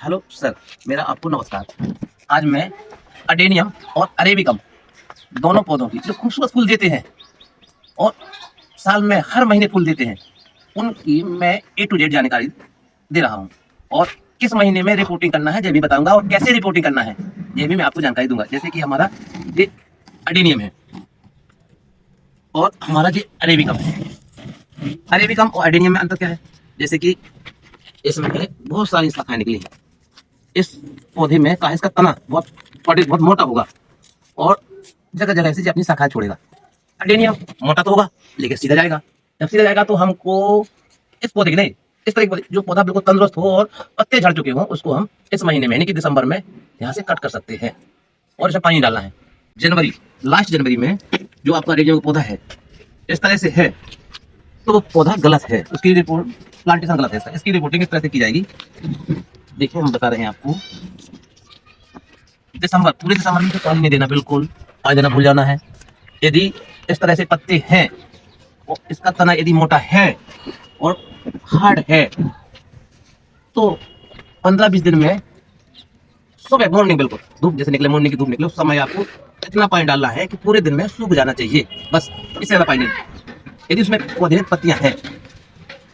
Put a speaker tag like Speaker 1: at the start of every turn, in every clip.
Speaker 1: Hello sir, मेरा आपको नमस्कार। आज मैं अडेनियम और अरेबिकम दोनों पौधों की जो खूबसूरत फूल देते हैं और साल में हर महीने फूल देते हैं, उनकी मैं ए टू जेड जानकारी दे रहा हूँ। और किस महीने में रिपोर्टिंग करना है ये भी बताऊंगा, और कैसे रिपोर्टिंग करना है ये भी मैं आपको जानकारी दूंगा। जैसे कि हमारा ये अडेनियम है और हमारा ये अरेबिकम है। अरेबिकम और अडेनियम में अंतर क्या है? जैसे कि इसमें बहुत सारी शाखाएं निकली हैं। इस पौधे में का इसका तना बहुत मोटा होगा और जगह जगह से ये अपनी शाखाएं छोड़ेगा। अडेनियम मोटा तो होगा लेकिन सीधा जाएगा। जब सीधा जाएगा तो हमको इस पौधे के नहीं, इस तरह के जो पौधा बिल्कुल तंदुरुस्त हो और पत्ते झड़ चुके हों, उसको हम इस महीने में यानी कि दिसंबर में यहाँ से कट कर सकते हैं। और इसमें पानी डालना है। जनवरी, लास्ट जनवरी में जो आपका अडेनियम का पौधा है इस तरह से है तो वो पौधा गलत है, उसकी रिपोर्ट प्लांटेशन गलत है। इसकी रिपोर्टिंग इस तरह से की जाएगी। देखिए हम बता रहे हैं आपको, दिसंबर, पूरे दिसंबर में तो पानी नहीं देना, बिल्कुल पानी देना भूल जाना है। यदि इस तरह से पत्ते हैं और इसका तना यदि मोटा है और हार्ड है तो 15-20 दिन में सुबह मॉर्निंग, बिल्कुल धूप जैसे निकले, मॉर्निंग की धूप निकले, उस समय आपको इतना पानी डालना है कि पूरे दिन में सूख जाना चाहिए, बस। इससे ज़्यादा पानी नहीं। यदि उसमें पौधे पत्तियां हैं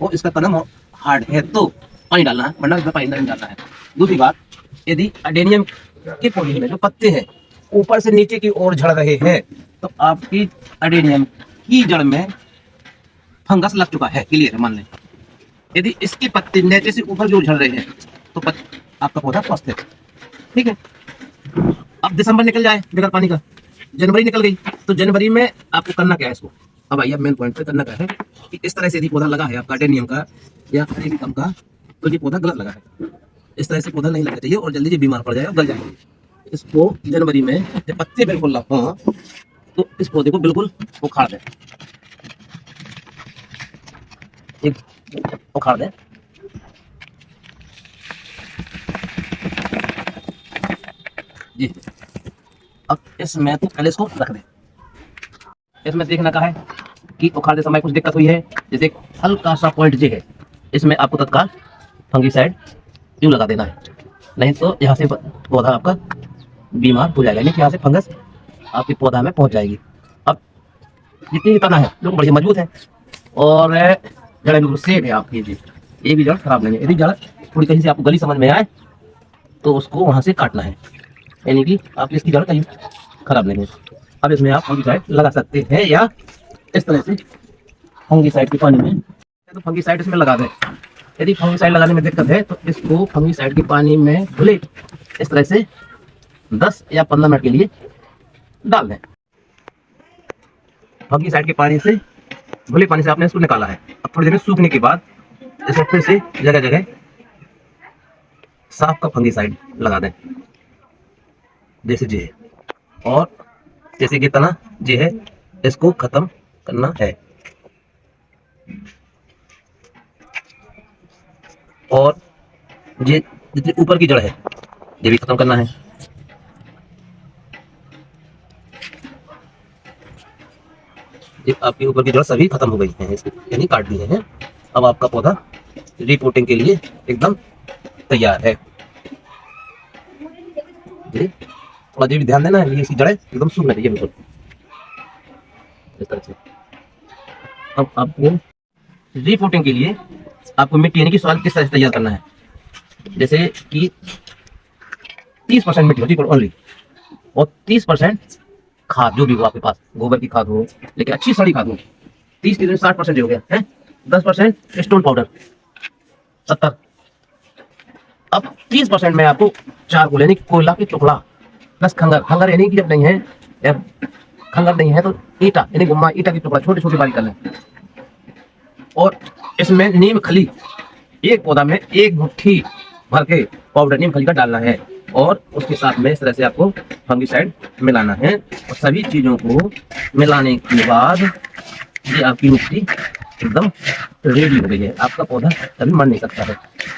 Speaker 1: और इसका तना हार्ड है तो पानी डालना है, वरना इसमें पानी नहीं डालना है। दूसरी बात, यदि अडेनियम के पौधे में जो पत्ते हैं ऊपर से नीचे की ओर झड़ रहे हैं तो आपकी अडेनियम की जड़ में फंगस लग चुका है, क्लियर है, मान लें। यदि इसके पत्ते नीचे से ऊपर जो झड़ रहे हैं तो आपका पौधा स्वस्थ है, ठीक है। अब दिसंबर निकल जाए बगैर पानी का, जनवरी निकल गई, तो जनवरी में आपको करना क्या है इसको? अब आइए मेन पॉइंट पे करना क्या है कि इस तरह से यदि पौधा लगा है आपका अडेनियम का या अरेबिकम का तो ये पौधा गलत लगा है। इस तरह से पौधा नहीं लगना चाहिए और जल्दी ये बीमार पड़ जाए और गल जाएंगे। इसको जनवरी में जब पत्ते बिल्कुल हों तो इस पौधे को बिल्कुल उखाड़ दें, उखाड़ दें। जी, अब इसमें तो पहले इसको रख दें। इसमें देखना का है कि उखाड़ते समय कुछ दिक्कत हुई है, जैसे एक हल्का सा पॉइंट जे है, इसमें आपको तत्काल फंगीसाइड यूं लगा देना है, नहीं तो यहाँ से पौधा आपका बीमार हो जाएगा, नहीं कि यहाँ से फंगस आपके पौधा में पहुंच जाएगी। अब जितनी तना है जो बड़ी मजबूत है और जड़ बिल्कुल सेफ है आपकी, जी ये भी जड़ खराब नहीं है। यदि जड़ थोड़ी कहीं से आपको गली समझ में आए तो उसको वहाँ से काटना है, यानी कि आपकी इसकी जड़ कहीं खराब नहीं है। अब इसमें आप फंगीसाइड लगा सकते हैं या इस तरह से फंगीसाइड के पानी में तो फंगीसाइड इसमें लगा दें। यदि फंगीसाइड लगाने में दिक्कत है तो इसको फंगीसाइड के पानी में घुले इस तरह से 10 या 15 मिनट के लिए डाल दें। फंगीसाइड के पानी से, घुले पानी से आपने इसको निकाला है। अब थोड़ी देर सूखने के बाद इसमें फिर से जगह जगह साफ का फंगीसाइड लगा दें, जैसे जी है, और जैसे कि तना जी है इसको खत्म करना है और ये जितनी ऊपर की जड़ है ये भी खत्म करना है। ये आपकी ऊपर की जड़ सभी खत्म हो गई हैं, यानी काट दिए हैं। अब आपका पौधा रिपोर्टिंग के लिए एकदम तैयार है। जी थोड़ा ये भी ध्यान देना है, ये इसकी जड़ें एकदम सूखना चाहिए बिल्कुल इस तरह से। अब आपको रिपोर्टिंग के लिए आपको मिट्टी यानी कि सॉइल किस तरह से तैयार करना है, जैसे कि 30% मिट्टी होती है ओनली और 30% खाद जो भी हो आपके पास, गोबर की खाद हो लेकिन अच्छी सड़ी खाद हो। 30-60% हो गया है। 10% स्टोन पाउडर, 70। अब 30% में आपको चारकोल यानी कोयला की टुकड़ा प्लस खंगर, खंगर यानी कि जब नहीं है या खंगर नहीं है तो ईटा यानी गुम्मा, ईटा की टुकड़ा छोटे छोटे बारीक कर लें। और इसमें नीम खली, एक पौधा में 1 मुट्ठी भर के पाउडर नीम खली का डालना है और उसके साथ में इस तरह से आपको फंगीसाइड मिलाना है। और सभी चीजों को मिलाने के बाद ये आपकी मिट्टी एकदम रेडी हो गई है। आपका पौधा कभी मर नहीं सकता है।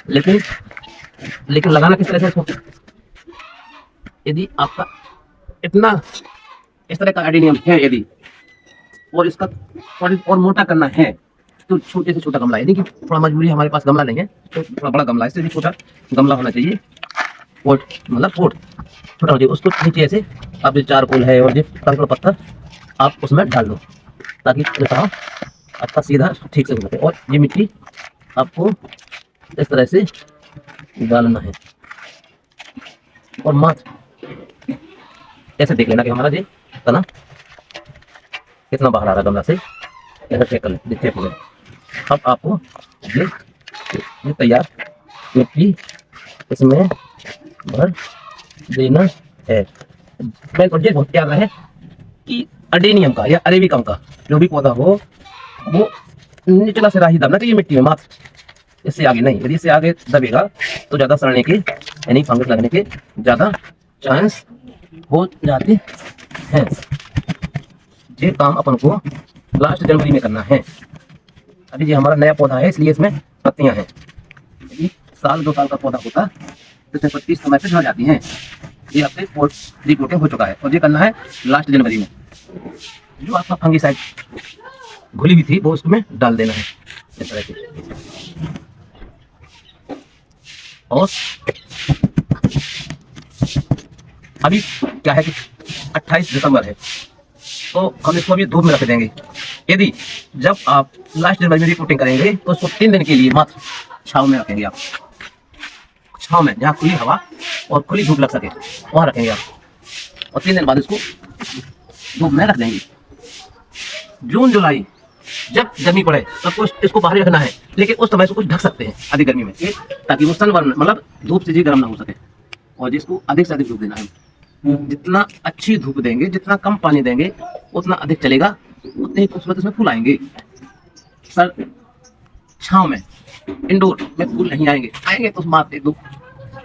Speaker 1: लेकिन लगाना किस तरह से इसको? यदि आपका इतना इस तरह का एडेनियम है यदि और इसका और मोटा करना है तो छोटे से छोटा गमला, यानी कि थोड़ा मजबूरी हमारे पास गमला नहीं है तो थोड़ा बड़ा गमला, इससे भी छोटा गमला होना चाहिए। पोट मतलब पोट छोटा हो जाए, उसको नीचे ऐसे आप जो चारकोल है और जो कंकड़ पत्थर आप उसमें डाल दो, ताकि ये काम आपका सीधा ठीक से हो सके। और ये मिट्टी आपको इस तरह से डालना है और मात्र ऐसे देख लेना कि हमारा ये तना कितना बाहर आ रहा है गमला से, ऐसा चेक कर लें, चेक हो गया। अब आपको ये तैयार मिट्टी इसमें भर देना है। मैं ये बहुत याद रहे कि अडेनियम का या अरेबिकम का जो भी पौधा हो वो निचला सिरा ही दबना चाहिए मिट्टी में, मात्र इससे आगे नहीं। यदि इससे आगे दबेगा तो ज़्यादा सड़ने के यानी फंगस लगने के ज़्यादा चांस हो जाते हैं। ये काम अपन को लास्ट जनवरी में करना है। अभी ये हमारा नया पौधा है इसलिए इसमें पत्तियां हैं। यदि साल 2 साल का पौधा होता तो इसमें पत्ती समय पे झड़ जाती हैं। ये आपके प्री कोटिंग हो चुका है और ये करना है लास्ट जनवरी में। जो आपका फंगिसाइड घुली हुई थी वो उसमें डाल देना है इस तरह से। और अभी क्या है कि 28 दिसंबर है तो हम इसको अभी धूप में रख देंगे। यदि जब आप लास्ट जनवरी में रिपोर्टिंग करेंगे तो उसको 3 दिन के लिए मात्र छांव में रखेंगे आप, छांव में जहाँ खुली हवा और खुली धूप लग सके वहाँ रखेंगे आप। और 3 दिन बाद इसको धूप में रख देंगे। जून जुलाई जब गर्मी पड़े तब तो इसको बाहर रखना है, लेकिन उस समय से कुछ ढक सकते हैं अधिक गर्मी में, ताकि वो सनबर्न मतलब धूप से जी गर्म ना हो सके। और जिसको अधिक से अधिक धूप देना है, जितना अच्छी धूप देंगे, जितना कम पानी देंगे उतना अधिक चलेगा, उतने ही खूबसूरत इसमें फूल आएंगे। सर छांव में इंडोर में फूल नहीं आएंगे, आएंगे तो मात्र 1-2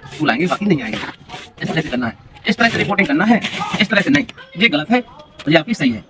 Speaker 1: फूल आएंगे, बाकी नहीं आएंगे। इस तरह से करना है, इस तरह से रिपोर्टिंग करना है, इस तरह से नहीं। ये गलत है और ये आपकी सही है।